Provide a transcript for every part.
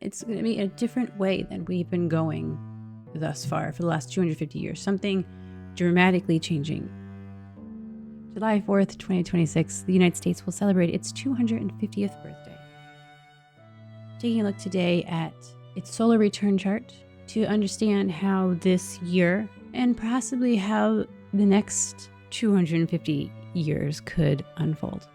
It's going to be a different way than we've been going thus far for the last 250 years. Something dramatically changing. July 4th, 2026, the United States will celebrate its 250th birthday. Taking a look today at its solar return chart to understand how this year and possibly how the next 250 years could unfold.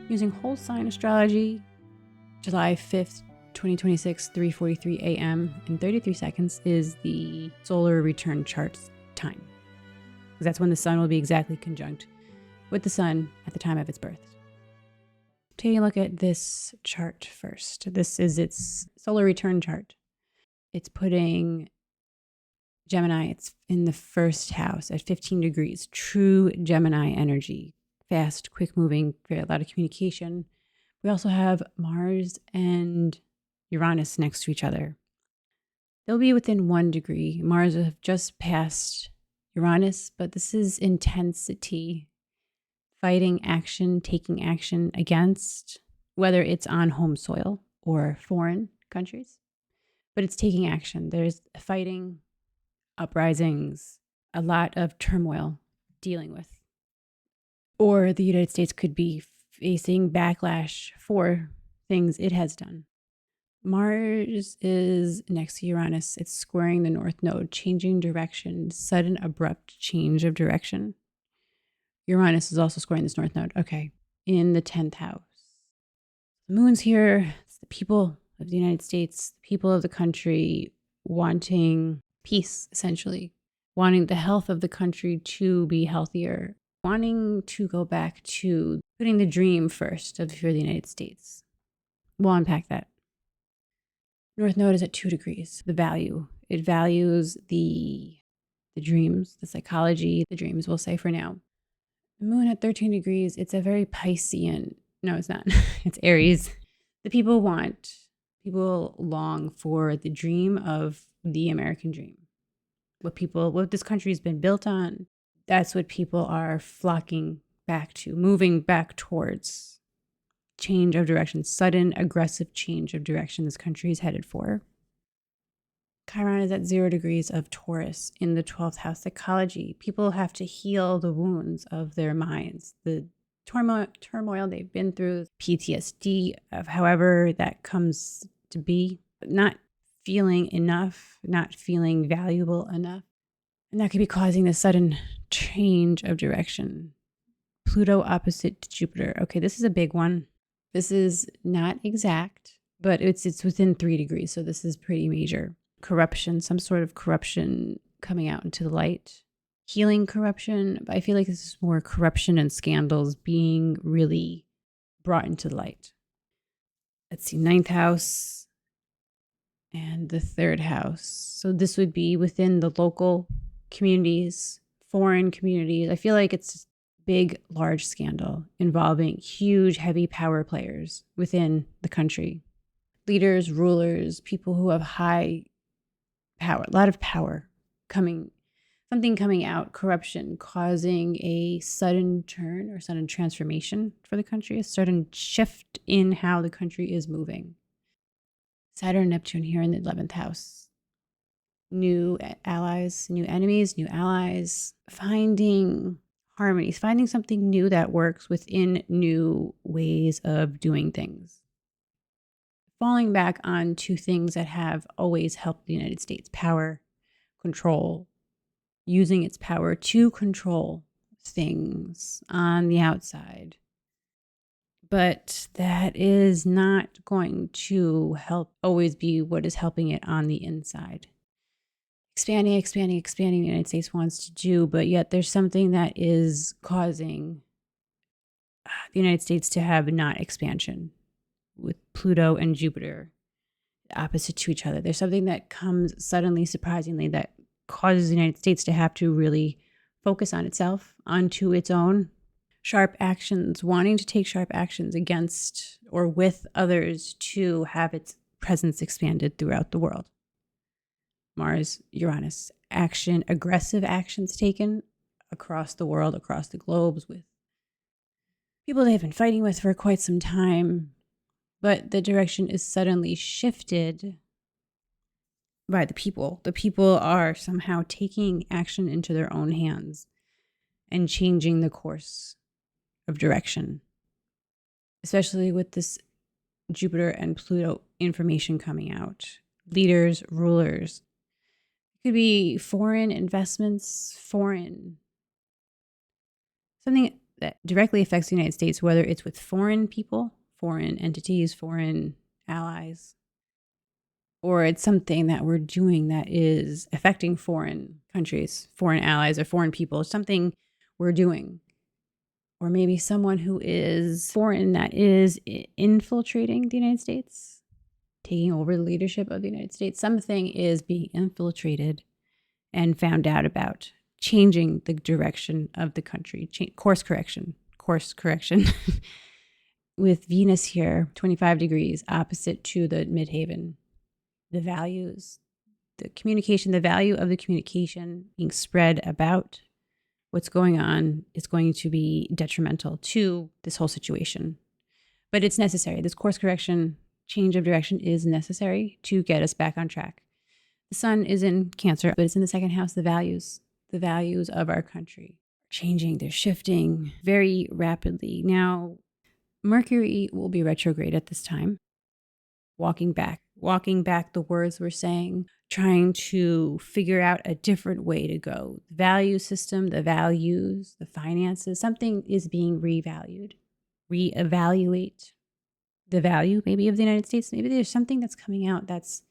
Using whole sign astrology, July 5th, 2026, 3:43 a.m. and 33 seconds is the solar return chart's time. Because that's when the sun will be exactly conjunct with the sun at the time of its birth. Taking a look at this chart first. This is its solar return chart. It's putting Gemini, it's in the first house at 15 degrees. True Gemini energy. Fast, quick moving, a lot of communication. We also have Mars and Uranus next to each other. They'll be within 1 degree. Mars will have just passed Uranus, but this is intensity, fighting action, taking action against, whether it's on home soil or foreign countries, but it's taking action. There's fighting, uprisings, a lot of turmoil dealing with. Or the United States could be facing backlash for things it has done. Mars is next to Uranus. It's squaring the North Node, changing direction, sudden abrupt change of direction. Uranus is also squaring this North Node. Okay, in the 10th house. The moon's here. It's the people of the United States, the people of the country wanting peace, essentially, wanting the health of the country to be healthier, wanting to go back to putting the dream first for the United States. We'll unpack that. North Node is at 2 degrees. The value. It values the dreams, the psychology, the dreams, we'll say for now. The moon at 13 degrees, it's a very Piscean. No, it's not. It's Aries. The people long for the dream of the American dream. What this country has been built on. That's what people are flocking back to, moving back towards. Change of direction, sudden, aggressive change of direction this country is headed for. Chiron is at 0 degrees of Taurus in the 12th house. Psychology. People have to heal the wounds of their minds, the turmoil they've been through, PTSD, of however that comes to be, not feeling enough, not feeling valuable enough. And that could be causing this sudden change of direction. Pluto opposite Jupiter. Okay, this is a big one. This is not exact, but it's within 3 degrees, so this is pretty major. Corruption, some sort of corruption coming out into the light. Healing corruption, but I feel like this is more corruption and scandals being really brought into the light. Let's see, 9th house and the 3rd house. So this would be within the local communities, foreign communities. I feel like it's big, large scandal involving huge, heavy power players within the country. Leaders, rulers, people who have high power, a lot of power something coming out, corruption causing a sudden turn or sudden transformation for the country, a sudden shift in how the country is moving. Saturn and Neptune here in the 11th house. New allies, new enemies, new allies, finding harmonies, finding something new that works within new ways of doing things. Falling back onto things that have always helped the United States. Power, control, using its power to control things on the outside. But that is not going to always be what is helping it on the inside. Expanding, the United States wants to do, but yet there's something that is causing the United States to have not expansion with Pluto and Jupiter opposite to each other. There's something that comes suddenly, surprisingly, that causes the United States to have to really focus on itself, onto its own sharp actions, wanting to take sharp actions against or with others to have its presence expanded throughout the world. Mars, Uranus, action, aggressive actions taken, across the world, across the globes, with people they've been fighting with for quite some time. But the direction is suddenly shifted by the people. The people are somehow taking action into their own hands and changing the course of direction, especially with this Jupiter and Pluto information coming out. Leaders, rulers. It could be foreign investments, something that directly affects the United States, whether it's with foreign people, foreign entities, foreign allies, or it's something that we're doing that is affecting foreign countries, foreign allies, or foreign people, something we're doing. Or maybe someone who is foreign that is infiltrating the United States, taking over the leadership of the United States. Something is being infiltrated and found out about, changing the direction of the country, course correction. With Venus here, 25 degrees opposite to the midheaven. The values, the communication, the value of the communication being spread about what's going on is going to be detrimental to this whole situation. But it's necessary. This course correction, change of direction is necessary to get us back on track. The sun is in Cancer, but it's in the second house, the values of our country are changing. They're shifting very rapidly. Now, Mercury will be retrograde at this time, walking back the words we're saying, trying to figure out a different way to go. The value system, the values, the finances, something is being revalued. Reevaluate the value maybe of the United States. Maybe there's something that's coming out that's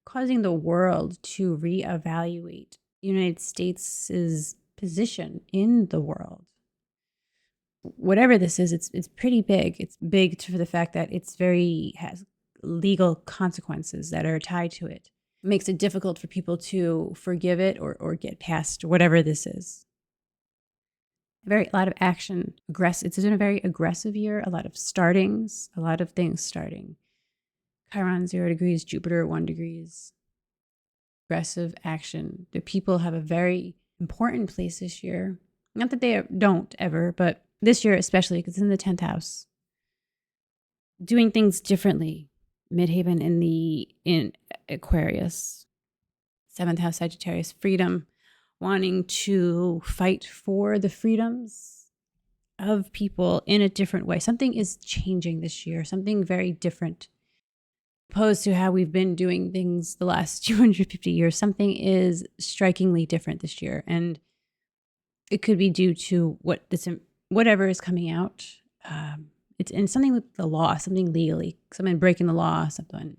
causing the world to reevaluate the United States' position in the world. Whatever this is, it's pretty big. It's big for the fact that has legal consequences that are tied to it. It makes it difficult for people to forgive it or get past whatever this is. A lot of action, it's been a very aggressive year, a lot of startings, a lot of things starting. Chiron 0 degrees, Jupiter 1 degrees. Aggressive action. The people have a very important place this year. Not that they don't ever, but this year especially because it's in the 10th house. Doing things differently. Midheaven in Aquarius. 7th house Sagittarius, freedom. Wanting to fight for the freedoms of people in a different way. Something is changing this year, something very different. Opposed to how we've been doing things the last 250 years, something is strikingly different this year. And it could be due to whatever is coming out. It's in something with the law, something legally, someone breaking the law, someone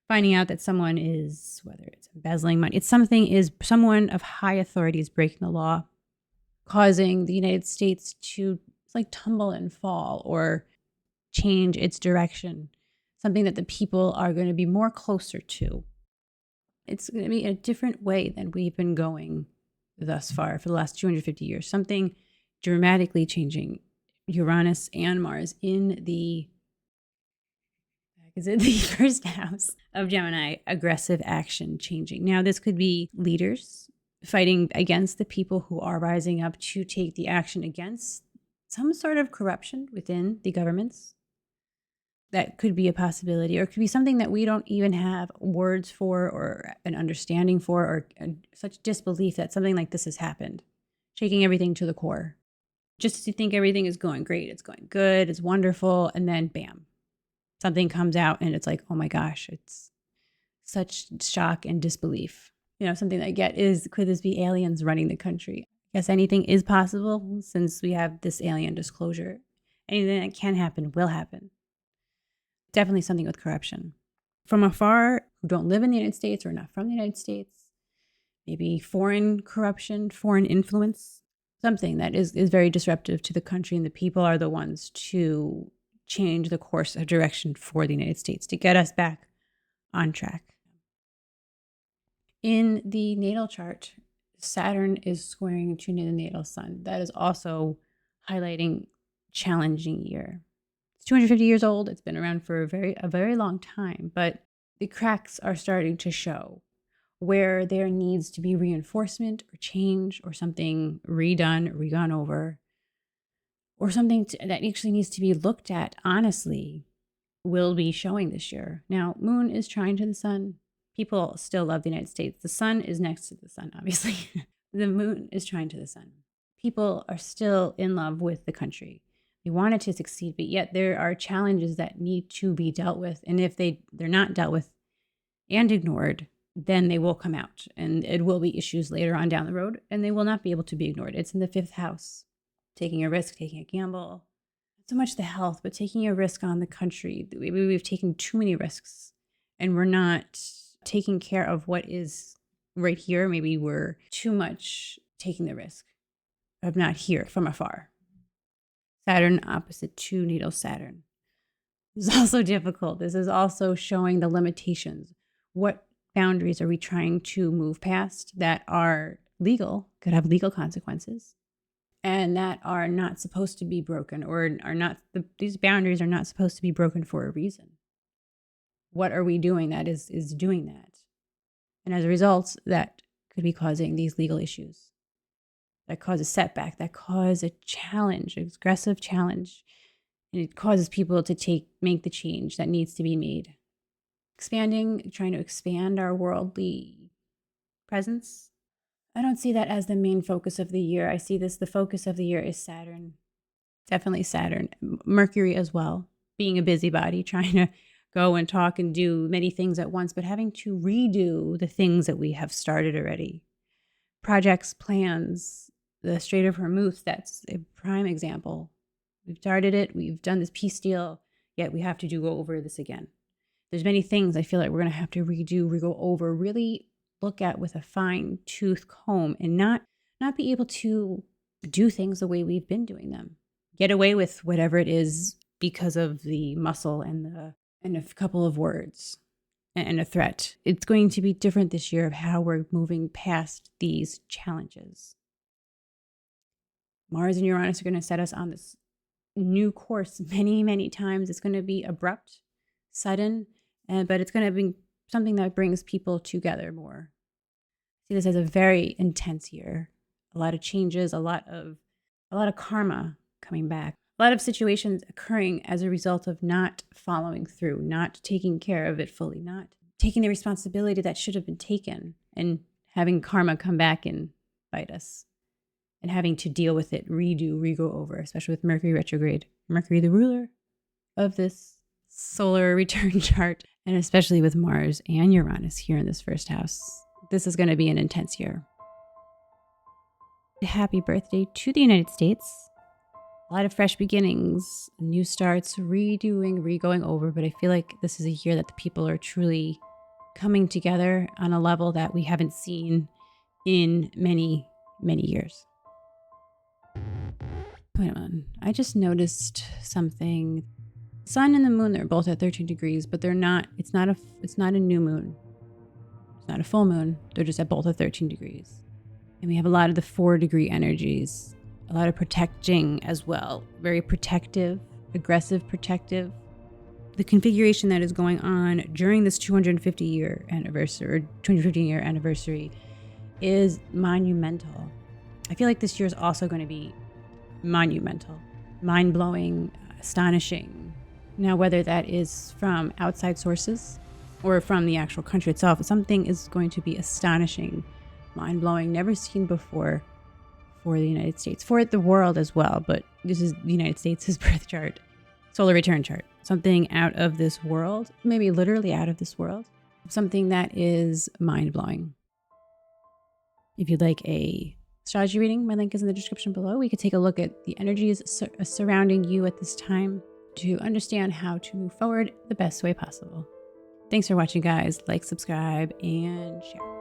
finding out that someone is, whether it's embezzling money, someone of high authority is breaking the law, causing the United States to tumble and fall or change its direction. Something that the people are going to be more closer to. It's going to be a different way than we've been going thus far for the last 250 years. Something dramatically changing. Uranus and Mars in the first house of Gemini, aggressive action changing. Now, this could be leaders fighting against the people who are rising up to take the action against some sort of corruption within the governments. That could be a possibility, or it could be something that we don't even have words for or an understanding for, or such disbelief that something like this has happened, shaking everything to the core. Just to think everything is going great, it's going good, it's wonderful, and then bam, something comes out and it's like, oh my gosh, it's such shock and disbelief. Something I get is, could this be aliens running the country? I guess anything is possible since we have this alien disclosure. Anything that can happen will happen. Definitely something with corruption. From afar, who don't live in the United States or not from the United States, maybe foreign corruption, foreign influence, something that is very disruptive to the country, and the people are the ones to change the course of direction for the United States to get us back on track. In the natal chart, Saturn is squaring to the natal sun. That is also highlighting challenging year. 250 years old. It's been around for a very long time, but the cracks are starting to show. where there needs to be reinforcement or change or something redone or gone over, or something that actually needs to be looked at honestly, will be showing this year. Now, moon is trine to the sun. People still love the United States. The sun is next to the sun, obviously. The moon is trine to the sun. People are still in love with the country. They want it to succeed, but yet there are challenges that need to be dealt with. And if they're not dealt with and ignored, then they will come out and it will be issues later on down the road, and they will not be able to be ignored. It's in the 5th house, taking a risk, taking a gamble. Not so much the health, but taking a risk on the country. We've taken too many risks and we're not taking care of what is right here. Maybe we're too much taking the risk of not here from afar. Saturn opposite 2 natal Saturn. This is also difficult. This is also showing the limitations. What boundaries are we trying to move past that are legal, could have legal consequences, and that are not supposed to be broken, or are not, these boundaries are not supposed to be broken for a reason. What are we doing that is doing that? And as a result, that could be causing these legal issues, that cause a setback, that cause a challenge, an aggressive challenge. And it causes people to make the change that needs to be made. Expanding, trying to expand our worldly presence. I don't see that as the main focus of the year. I see the focus of the year is Saturn. Definitely Saturn. Mercury as well. Being a busybody, trying to go and talk and do many things at once, but having to redo the things that we have started already. Projects, plans, the Strait of Hormuz, that's a prime example. We've started it, we've done this peace deal, yet we have to go over this again. There's many things I feel like we're going to have to go over, really look at with a fine-tooth comb, and not be able to do things the way we've been doing them. Get away with whatever it is because of the muscle and a couple of words and a threat. It's going to be different this year of how we're moving past these challenges. Mars and Uranus are going to set us on this new course many, many times. It's going to be abrupt, sudden, but it's going to be something that brings people together more. I see this as a very intense year. A lot of changes, a lot of karma coming back. A lot of situations occurring as a result of not following through, not taking care of it fully, not taking the responsibility that should have been taken, and having karma come back and bite us, and having to deal with it, go over, especially with Mercury retrograde. Mercury, the ruler of this solar return chart, and especially with Mars and Uranus here in this 1st house. This is going to be an intense year. Happy birthday to the United States. A lot of fresh beginnings, new starts, going over, but I feel like this is a year that the people are truly coming together on a level that we haven't seen in many, many years. Wait a minute. I just noticed something. Sun and the moon, they're both at 13 degrees, but they're not, it's not a new moon. It's not a full moon. They're just at both at 13 degrees. And we have a lot of the 4-degree energies, a lot of protecting as well. Very protective, aggressive, protective. The configuration that is going on during this 250-year anniversary, or 250-year anniversary, is monumental. I feel like this year is also going to be monumental, mind-blowing, astonishing. Now, whether that is from outside sources or from the actual country itself, something is going to be astonishing, mind-blowing, never seen before for the United States, for the world as well. But this is the United States' birth chart, solar return chart. Something out of this world, maybe literally out of this world. Something that is mind-blowing. If you'd like a astrology reading, my link is in the description below. We could take a look at the energies surrounding you at this time to understand how to move forward the best way possible. Thanks for watching, guys. Like, subscribe, and share.